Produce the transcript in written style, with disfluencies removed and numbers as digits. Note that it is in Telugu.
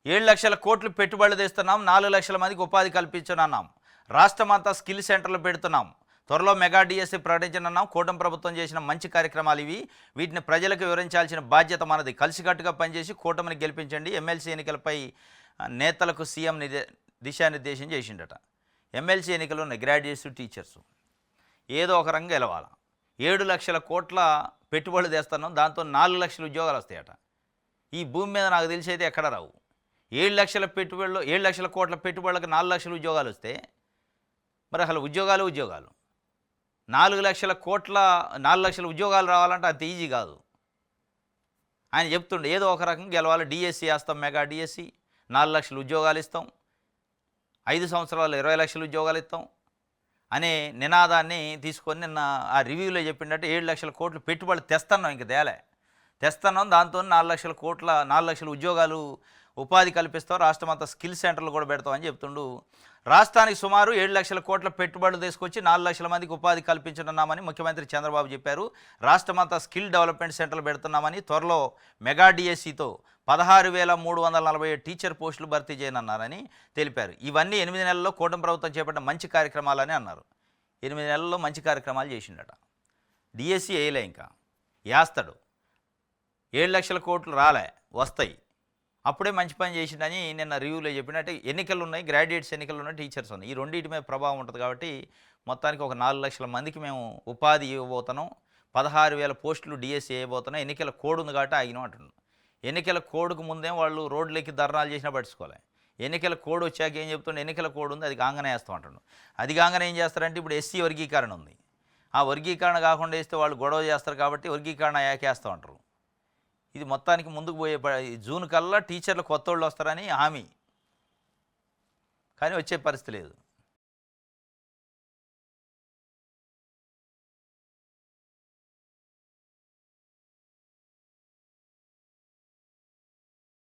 7,00,000 కోట్లు పెట్టుబడులు తెస్తున్నాం, 4,00,000 మందికి ఉపాధి కల్పించనున్నాం. రాష్ట్రమంతా స్కిల్ సెంటర్లు పెడుతున్నాం. త్వరలో మెగా డిఎస్సి ప్రకటించనున్నాం. కూటమి ప్రభుత్వం చేసిన మంచి కార్యక్రమాలు ఇవి. వీటిని ప్రజలకు వివరించాల్సిన బాధ్యత మనది. కలిసికట్టుగా పనిచేసి కూటమిని గెలిపించండి. ఎమ్మెల్సీ ఎన్నికలపై నేతలకు సీఎం దిశానిర్దేశం చేసిండట. ఎమ్మెల్సీ ఎన్నికలు ఉన్నాయి, గ్రాడ్యుయేట్స్, టీచర్స్ ఏదో ఒక రంగం గెలవాలి. 7,00,000 కోట్ల పెట్టుబడులు తెస్తున్నాం, దాంతో 4,00,000 ఉద్యోగాలు వస్తాయట. ఈ భూమి మీద నాకు తెలిసి అయితే ఎక్కడ రావు. 7,00,000 కోట్ల పెట్టుబడులకు 4,00,000 ఉద్యోగాలు వస్తే మరి అసలు ఉద్యోగాలు 4,00,000 ఉద్యోగాలు రావాలంటే అంత ఈజీ కాదు. ఆయన చెప్తుండే ఏదో ఒక రకంగా గెలవాలి. డిఎస్సి వేస్తాం, మెగా డిఎస్సి, 4,00,000 ఉద్యోగాలు ఇస్తాం, 5 సంవత్సరాలు 20,00,000 ఉద్యోగాలు ఇస్తాం అనే నినాదాన్ని తీసుకొని నిన్న ఆ రివ్యూలో చెప్పిండట్టు 7,00,000 కోట్లు పెట్టుబడులు తెస్తున్నాం, ఇంక తెస్తున్నాం, దాంతో 4,00,000 ఉద్యోగాలు ఉపాధి కల్పిస్తాం, రాష్ట్రమంతా స్కిల్ సెంటర్లు కూడా పెడతామని చెప్తుండు. రాష్ట్రానికి సుమారు 7,00,000 కోట్ల పెట్టుబడులు తీసుకొచ్చి 4,00,000 మందికి ఉపాధి కల్పించనున్నామని ముఖ్యమంత్రి చంద్రబాబు చెప్పారు. రాష్ట్రమంతా స్కిల్ డెవలప్మెంట్ సెంటర్లు పెడుతున్నామని, త్వరలో మెగా డిఎస్సితో 16,347 టీచర్ పోస్టులు భర్తీ చేయనున్నారని తెలిపారు. ఇవన్నీ 8 నెలల్లో కూటమి ప్రభుత్వం చేపట్టిన మంచి కార్యక్రమాలని అన్నారు. 8 నెలల్లో మంచి కార్యక్రమాలు చేసిండట. డిఎస్సి వేయలే, ఇంకా వేస్తాడు. 7,00,000 కోట్లు రాలే, వస్తాయి, అప్పుడే మంచి పని చేసిండని నిన్న రివ్యూలో చెప్పినట్టు. ఎన్నికలు ఉన్నాయి, గ్రాడ్యుయేట్స్ ఎన్నికలు ఉన్నాయి, టీచర్స్ ఉన్నాయి. ఈ రెండింటి మీద ప్రభావం ఉంటుంది కాబట్టి మొత్తానికి ఒక 4,00,000 మందికి మేము ఉపాధి ఇవ్వబోతున్నాం. 16,000 పోస్టులు డిఎస్సి వేయబోతున్నాం. ఎన్నికల కోడ్ ఉంది కాబట్టి ఆగినాం అంటున్నాం. ఎన్నికల కోడ్కు ముందే వాళ్ళు రోడ్లెక్కి ధర్నాలు చేసినా పట్టించుకోవాలి. ఎన్నికల కోడ్ వచ్చాక ఏం చెప్తుండే, ఎన్నికల కోడ్ ఉంది, అది కాంగానే వేస్తాం అంటున్నాం. అది కాంగానే ఏం చేస్తారంటే ఇప్పుడు ఎస్సీ వర్గీకరణ ఉంది, ఆ వర్గీకరణ కాకుండా వేస్తే వాళ్ళు గొడవ చేస్తారు కాబట్టి వర్గీకరణ ఏకేస్తూ ఉంటారు. ఇది మొత్తానికి ముందుకు పోయే జూన్ కల్లా టీచర్లు కొత్త వాళ్ళు వస్తారని హామీ, కానీ వచ్చే పరిస్థితి లేదు.